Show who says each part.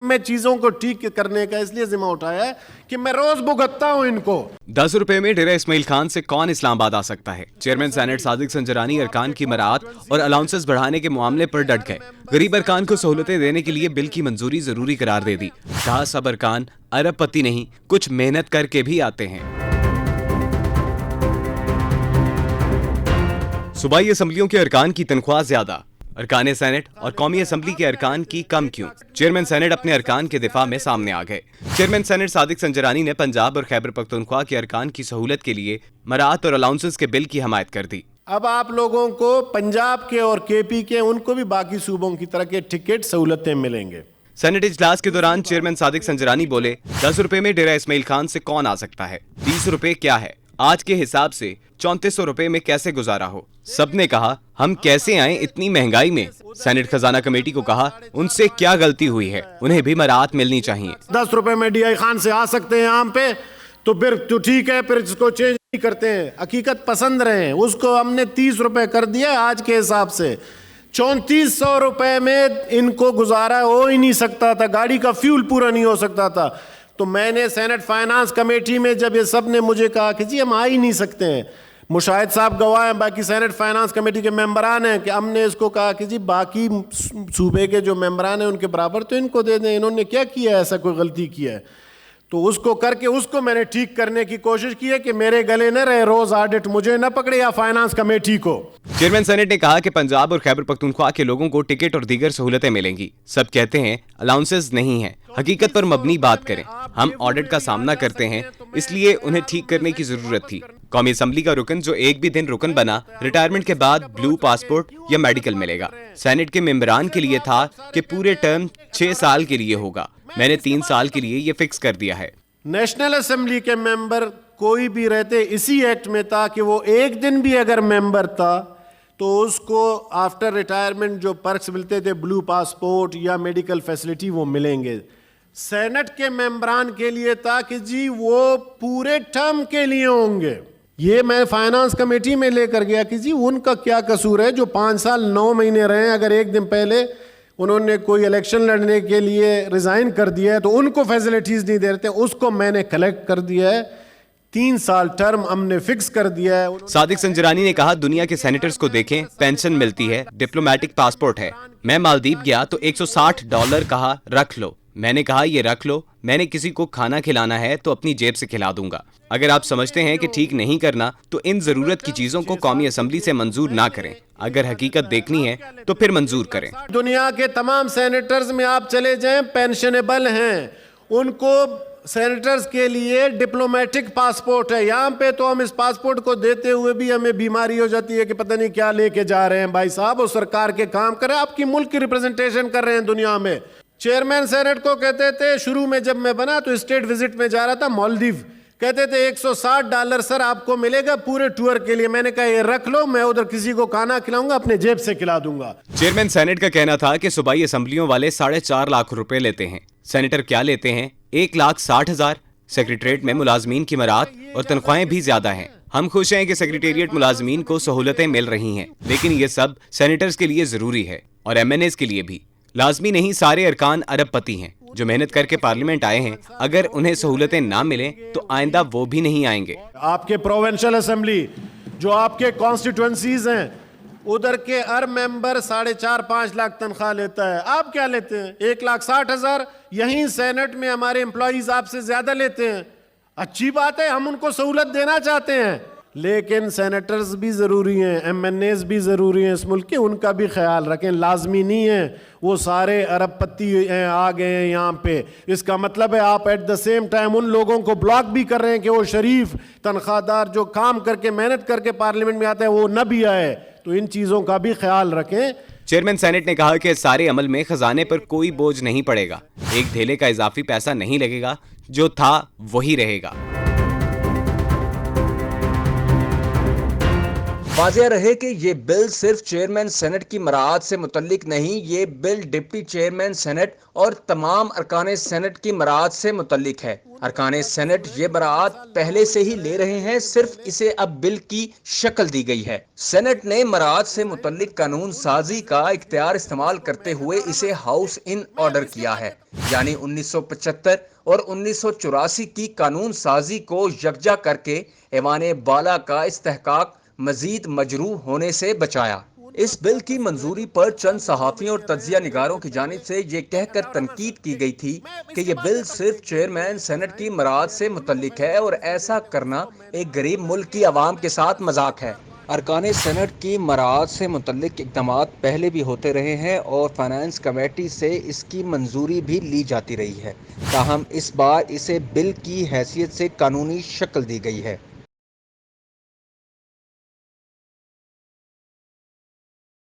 Speaker 1: میں چیزوں کو ٹھیک کرنے کا اس لیے ذمہ اٹھایا ہے کہ میں روز بھگتتا ہوں ان کو۔
Speaker 2: 10 روپے میں ڈیرہ اسماعیل خان سے کون اسلام آباد آ سکتا ہے؟ چیئرمین سینٹ صادق سنجرانی ارکان کی مراعات اور الاؤنسز بڑھانے کے معاملے پر ڈٹ گئے۔ غریب ارکان کو سہولتیں دینے کے لیے بل کی منظوری ضروری قرار دے دی۔ کہا سب ارکان ارب پتی نہیں، کچھ محنت کر کے بھی آتے ہیں۔ صوبائی اسمبلیوں کے ارکان کی تنخواہ زیادہ، ارکان سینٹ اور قومی اسمبلی کے ارکان کی کم کیوں؟ چیئرمین سینٹ اپنے ارکان کے دفاع میں سامنے آ گئے۔ چیئرمین سینٹ صادق سنجرانی نے پنجاب اور خیبر پختونخوا کے ارکان کی سہولت کے لیے مراعات اور الاؤنسز کے بل کی حمایت کر دی۔
Speaker 1: اب آپ لوگوں کو پنجاب کے اور کے پی کے ان کو بھی باقی صوبوں کی طرح کے ٹکٹ سہولتیں ملیں گے۔
Speaker 2: سینٹ اجلاس کے دوران چیئرمین صادق سنجرانی بولے، 10 روپے میں ڈیرہ اسماعیل خان سے کون آ سکتا ہے؟ 30 روپے کیا ہے؟ آج کے حساب سے 3400 روپے میں کیسے گزارا ہو؟ سب نے کہا ہم کیسے آئیں اتنی مہنگائی میں؟ سینٹ خزانہ کمیٹی کو کہا ان سے کیا غلطی ہوئی ہے، انہیں بھی مراعات ملنی چاہیے۔
Speaker 1: 10 روپے میں ڈی آئی خان سے آ سکتے ہیں عام پہ تو پھر تو ٹھیک ہے، پھر اس کو چینج نہیں کرتے ہیں، حقیقت پسند رہے ہیں۔ اس کو ہم نے 30 روپے کر دیا آج کے حساب سے۔ 3400 روپے میں ان کو گزارا ہو ہی نہیں سکتا تھا، گاڑی کا فیول پورا نہیں ہو سکتا تھا۔ تو میں نے سینٹ فائنانس کمیٹی میں جب یہ سب نے مجھے کہا کہ جی ہم آ ہی نہیں سکتے ہیں، مشاہد صاحب گواہ ہیں، باقی سینٹ فائنانس کمیٹی کے ممبران ہیں، کہ ہم نے اس کو کہا کہ جی باقی صوبے کے جو ممبران ہیں ان کے برابر تو ان کو دے دیں، انہوں نے کیا کیا ہے ایسا کوئی غلطی کیا ہے؟ تو اس کو کر کے اس کو میں نے ٹھیک کرنے کی کوشش کی ہے کہ میرے گلے نہ رہے، روز آڈٹ مجھے نہ پکڑے یا فائنانس کمیٹی کو۔
Speaker 2: چیئرمین سینٹ نے کہا کہ پنجاب اور خیبر پختونخوا کے لوگوں کو ٹکٹ اور دیگر سہولتیں ملیں گی۔ سب کہتے ہیں الاؤنسز نہیں ہیں، حقیقت پر مبنی بات کریں۔ ہم آڈٹ کا سامنا کرتے ہیں، اس لیے انہیں ٹھیک کرنے کی ضرورت تھی۔ قومی اسمبلی کا رکن جو ایک بھی دن رکن بنا، ریٹائرمنٹ کے بعد بلو پاسپورٹ یا میڈیکل ملے گا۔ سینٹ کے ممبران کے لیے تھا کہ پورے ٹرم 6 سال کے لیے ہوگا، میں نے 3 سال کے لیے یہ فکس کر دیا ہے۔
Speaker 1: نیشنل اسمبلی کے ممبر کوئی بھی رہتے اسی ایکٹ میں تھا کہ وہ ایک دن بھی اگر ممبر تھا تو اس کو آفٹر ریٹائرمنٹ جو پرکس ملتے تھے، بلو پاسپورٹ یا میڈیکل فیسلٹی، وہ ملیں گے۔ سینٹ کے ممبران کے لیے تھا کہ جی وہ پورے ٹرم کے لیے ہوں گے۔ یہ میں فائنانس کمیٹی میں لے کر گیا کہ جی ان کا کیا قصور ہے جو 5 سال 9 مہینے رہے، اگر ایک دن پہلے انہوں نے کوئی الیکشن لڑنے کے لیے ریزائن کر دیا ہے تو ان کو فیسلٹیز نہیں دے رہتے۔ اس کو میں نے کلیکٹ کر دیا ہے، 3 سال ٹرم ہم نے فکس کر دیا ہے۔
Speaker 2: صادق سنجرانی نے کہا دنیا کے سینیٹرز کو دیکھیں، پینشن ملتی ہے، ڈپلومیٹک پاسپورٹ ہے۔ میں مالدیپ گیا تو $160 کہا رکھ لو، میں نے کہا یہ رکھ لو، میں نے کسی کو کھانا کھلانا ہے تو اپنی جیب سے کھلا دوں گا۔ اگر آپ سمجھتے ہیں کہ ٹھیک نہیں کرنا تو ان ضرورت کی چیزوں کو قومی اسمبلی سے منظور نہ کریں، اگر حقیقت دیکھنی ہے تو پھر منظور کریں۔
Speaker 1: دنیا کے تمام سینیٹرز میں آپ چلے جائیں پینشنیبل ہیں، ان کو سینیٹرز کے لیے ڈپلومیٹک پاسپورٹ ہے۔ یہاں پہ تو ہم اس پاسپورٹ کو دیتے ہوئے بھی ہمیں بیماری ہو جاتی ہے کہ پتہ نہیں کیا لے کے جا رہے ہیں۔ بھائی صاحب وہ سرکار کے کام کریں، آپ کی ملک کی ریپرزنٹیشن کر رہے ہیں دنیا میں۔ چیئرمین سینٹ کو کہتے تھے شروع میں جب میں بنا تو اسٹیٹ وزٹ میں جا رہا تھا مالدیو، کہتے تھے $160 سر آپ کو ملے گا پورے ٹور کے لیے۔ میں نے کہا یہ رکھ لو، میں ادھر کسی کو کھانا کھلاؤں گا، اپنے جیب سے کھلا دوں گا۔
Speaker 2: چیئرمین سینٹ کا کہنا تھا کہ صوبائی اسمبلیوں والے 4.5 لاکھ روپے لیتے ہیں، سینیٹر کیا لیتے ہیں 1,60,000۔ سیکریٹریٹ میں ملازمین کی مراعات اور تنخواہیں بھی زیادہ ہیں۔ ہم خوش ہیں کہ سیکریٹریٹ ملازمین کو سہولتیں مل رہی ہیں، لیکن یہ سب سینیٹرز کے لیے ضروری ہے اور ایم این ایز کے لیے بھی۔ لازمی نہیں سارے ارکان ارب پتی ہیں جو محنت کر کے پارلیمنٹ آئے ہیں، اگر انہیں سہولتیں نہ ملیں تو آئندہ وہ بھی نہیں آئیں گے۔
Speaker 1: آپ کے پروونشل اسمبلی جو آپ کے کانسٹیٹوئنسیز ہیں، ادھر کے ہر ممبر 4.5-5 لاکھ تنخواہ لیتا ہے، آپ کیا لیتے ہیں؟ 1,60,000۔ یہیں سینٹ میں ہمارے امپلائیز آپ سے زیادہ لیتے ہیں، اچھی بات ہے، ہم ان کو سہولت دینا چاہتے ہیں، لیکن سینیٹرز بھی ضروری ہیں، ایم این ایز بھی ضروری ہیں اس ملک کے، ان کا بھی خیال رکھیں۔ لازمی نہیں ہے وہ سارے ارب پتی ہیں آ گئے ہیں یہاں پہ، اس کا مطلب ہے آپ ایٹ دا سیم ٹائم ان لوگوں کو بلاک بھی کر رہے ہیں کہ وہ شریف تنخواہ دار جو کام کر کے محنت کر کے پارلیمنٹ میں آتے ہیں وہ نہ بھی آئے، تو ان چیزوں کا بھی خیال رکھیں۔
Speaker 2: چیئرمین سینٹ نے کہا کہ سارے عمل میں خزانے پر کوئی بوجھ نہیں پڑے گا، ایک دھیلے کا اضافی پیسہ نہیں لگے گا، جو تھا وہی رہے گا۔
Speaker 3: واضح رہے کہ یہ بل صرف چیئرمین سینٹ کی مراعات سے متعلق نہیں، یہ بل ڈپٹی چیئرمین سینٹ اور تمام ارکان سینٹ کی مراعات سے متعلق ہے۔ ارکان سینٹ یہ براعات پہلے سے ہی لے رہے ہیں، صرف اسے اب بل کی شکل دی گئی ہے۔ سینٹ نے مراعات سے متعلق قانون سازی کا اختیار استعمال کرتے ہوئے اسے ہاؤس ان آرڈر کیا ہے، یعنی 1975 اور 1984 کی قانون سازی کو یکجا کر کے ایوان بالا کا استحقاق مزید مجروح ہونے سے بچایا۔ اس بل کی منظوری پر چند صحافیوں اور تجزیہ نگاروں کی جانب سے یہ کہہ کر تنقید کی گئی تھی کہ یہ بل صرف چیئرمین سینٹ کی مراعات سے متعلق ہے اور ایسا کرنا ایک غریب ملک کی عوام کے ساتھ مذاق ہے۔ ارکان سینٹ کی مراعات سے متعلق اقدامات پہلے بھی ہوتے رہے ہیں اور فائنانس کمیٹی سے اس کی منظوری بھی لی جاتی رہی ہے، تاہم اس بار اسے بل کی حیثیت سے قانونی شکل دی گئی ہے۔